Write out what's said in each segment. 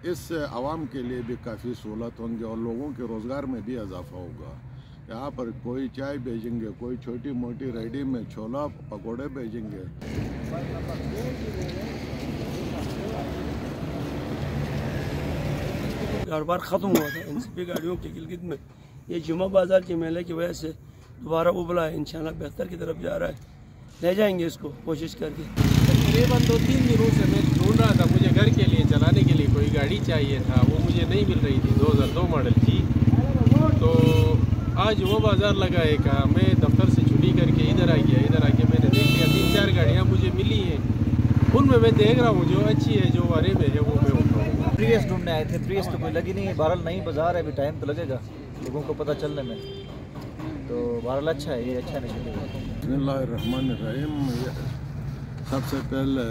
इससे आवाम के लिए भी काफ़ी सहूलत होंगे और लोगों के रोज़गार में भी इजाफा होगा। यहाँ पर कोई चाय बेचेंगे, कोई छोटी मोटी रेडी में छोला पकोड़े बेचेंगे। कारोबार ख़त्म हुआ था एनसीपी गाड़ियों के गिलगित में। ये जुमा बाज़ार के मेले की वजह से दोबारा उबला है, इंशाल्लाह बेहतर की तरफ जा रहा है। ले जाएंगे इसको कोशिश करके। तकरीबन 2-3 दिनों से मैं ढूंढ रहा था, मुझे घर के लिए चलाने के लिए कोई गाड़ी चाहिए था, वो मुझे नहीं मिल रही थी। 2002 मॉडल थी। तो आज वो बाज़ार लगा है का मैं दफ्तर से छुट्टी करके इधर आ गया। इधर आके मैंने देख लिया 3-4 गाड़ियाँ मुझे मिली हैं। उनमें मैं देख रहा हूँ जो अच्छी है, जो बारे में है, वो मैं उठाऊँगा। प्रियस ढूंढने आए थे, प्रियस तो कोई लगी नहीं। बहरहाल नई बाज़ार है, अभी टाइम तो लगेगा लोगों को पता चलने में। तो बहरहाल अच्छा है, ये अच्छा नहीं चलेगा। बिस्मिल्लाहिर्रहमानिर्रहीम। सबसे पहले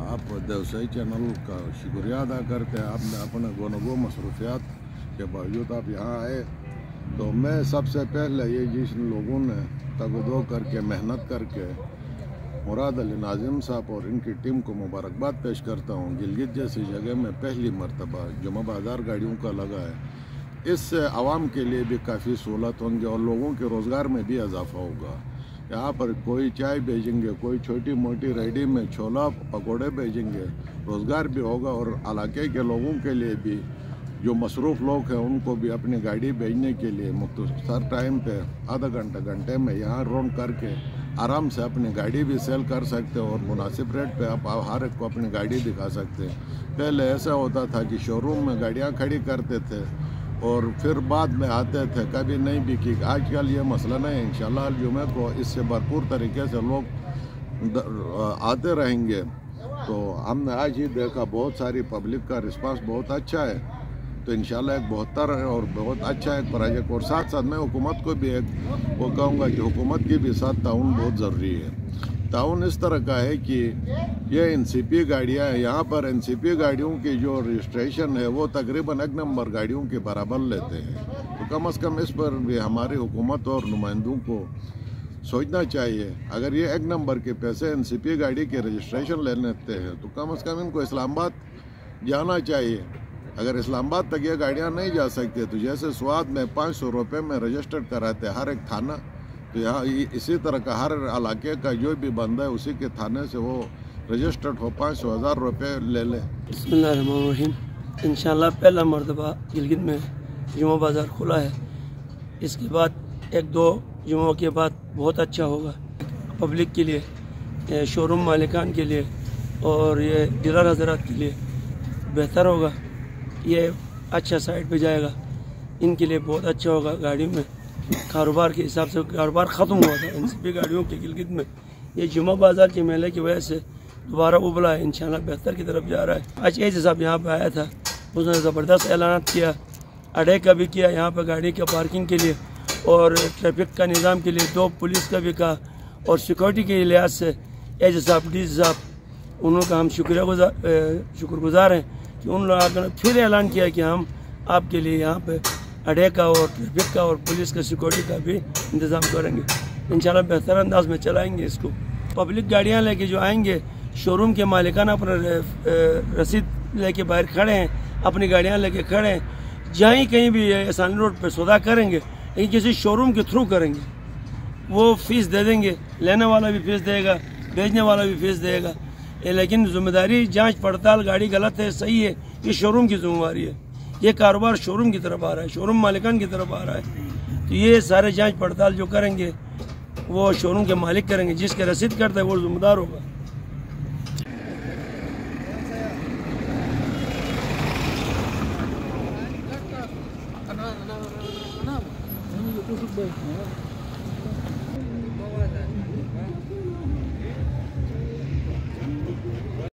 आप देवसाई चैनल का शुक्रिया अदा करते हैं। आपने अपने गोनगो मसरूफियात के बावजूद आप यहाँ आए। तो मैं सबसे पहले ये जिन लोगों ने तगदो करके मेहनत करके मुराद अली नाजिम साहब और इनकी टीम को मुबारकबाद पेश करता हूँ। गिलगित जैसी जगह में पहली मरतबा जुमा बाज़ार गाड़ियों का लगा है। इससे आवाम के लिए भी काफ़ी सहूलत होंगे और लोगों के रोज़गार में भी इजाफा होगा। यहाँ पर कोई चाय बेचेंगे, कोई छोटी मोटी रेडी में छोला पकोड़े बेचेंगे, रोज़गार भी होगा और इलाके के लोगों के लिए भी जो मसरूफ़ लोग हैं उनको भी अपनी गाड़ी भेजने के लिए मुख्तसर टाइम पे आधा घंटे में यहाँ रोन करके आराम से अपनी गाड़ी भी सेल कर सकते हैं और मुनासिब रेट पे आप हर एक को अपनी गाड़ी दिखा सकते हैं। पहले ऐसा होता था कि शोरूम में गाड़ियाँ खड़ी करते थे और फिर बाद में आते थे, कभी नहीं बिकी। आजकल ये मसला नहीं है। इंशाल्लाह जुमे को इससे भरपूर तरीके से लोग आते रहेंगे। तो हमने आज ही देखा बहुत सारी पब्लिक का रिस्पांस बहुत अच्छा है। तो इंशाल्लाह एक बेहतर और बहुत अच्छा एक प्रोजेक्ट। और साथ साथ मैं हुकूमत को भी एक वो कहूँगा कि हुकूमत की भी साथ ताउन बहुत ज़रूरी है। ताउन इस तरह का है कि ये एनसीपी गाड़ियाँ हैं। यहाँ पर एनसीपी गाड़ियों की जो रजिस्ट्रेशन है वो तकरीबन 1 नंबर गाड़ियों के बराबर लेते हैं। तो कम से कम इस पर भी हमारी हुकूमत और नुमाइंदों को सोचना चाहिए। अगर ये 1 नंबर के पैसे एनसीपी गाड़ी के रजिस्ट्रेशन ले लेते हैं तो कम से कम इनको इस्लामाबाद जाना चाहिए। अगर इस्लामाबाद तक ये गाड़ियाँ नहीं जा सकती तो जैसे स्वाद में 500 रुपये में रजिस्टर्ड कराते हैं हर एक थाना, तो यहाँ इसी तरह का हर इलाके का जो भी बंदा है उसी के थाने से वो रजिस्टर्ड हो 500,000 रुपये ले ले। बिस्मिल्लाहिर्रहमानिर्रहीम। इंशाल्लाह पहला मरतबा गिलगित में जुमा बाज़ार खुला है। इसके बाद 1-2 जुम्मों के बाद बहुत अच्छा होगा पब्लिक के लिए, शोरूम मालिकान के लिए और ये डीलर हजरात के लिए बेहतर होगा। ये अच्छा साइड पे जाएगा, इनके लिए बहुत अच्छा होगा। गाड़ी में कारोबार के हिसाब से कारोबार ख़त्म हुआ था एनसीपी गाड़ियों के गिलगित में। ये जुमा बाज़ार के मेले की वजह से दोबारा उबला है, इंशाल्लाह बेहतर की तरफ जा रहा है। आज एज साहब यहाँ पे आया था, उसने ज़बरदस्त ऐलान किया, अड्डे का भी किया यहाँ पर गाड़ी के पार्किंग के लिए और ट्रैफिक का निज़ाम के लिए 2 पुलिस का भी कहा और सिक्योरिटी के लिहाज से एज साहब डी साहब उनका हम शुक्रगुजार हैं कि उन लोगों ने फिर ऐलान किया कि हम आपके लिए यहाँ पे अड्डे का और ट्रैफिक का और पुलिस का सिक्योरिटी का भी इंतज़ाम करेंगे। इंशाल्लाह बेहतर अंदाज में चलाएंगे इसको। पब्लिक गाड़ियाँ लेके जो आएंगे, शोरूम के मालिकाना अपना रसीद लेके बाहर खड़े हैं, अपनी गाड़ियाँ लेके खड़े हैं। जहाँ कहीं भी आसानी रोड पर सौदा करेंगे लेकिन किसी शोरूम के थ्रू करेंगे, वो फीस दे देंगे, लेने वाला भी फीस देगा, बेचने वाला भी फीस देगा। लेकिन जिम्मेदारी जांच पड़ताल, गाड़ी गलत है सही है, ये शोरूम की जिम्मेवारी है। ये कारोबार शोरूम की तरफ आ रहा है, शोरूम मालिकान की तरफ आ रहा है। तो ये सारे जांच पड़ताल जो करेंगे वो शोरूम के मालिक करेंगे, जिसके रसीद करता है वो जिम्मेदार होगा।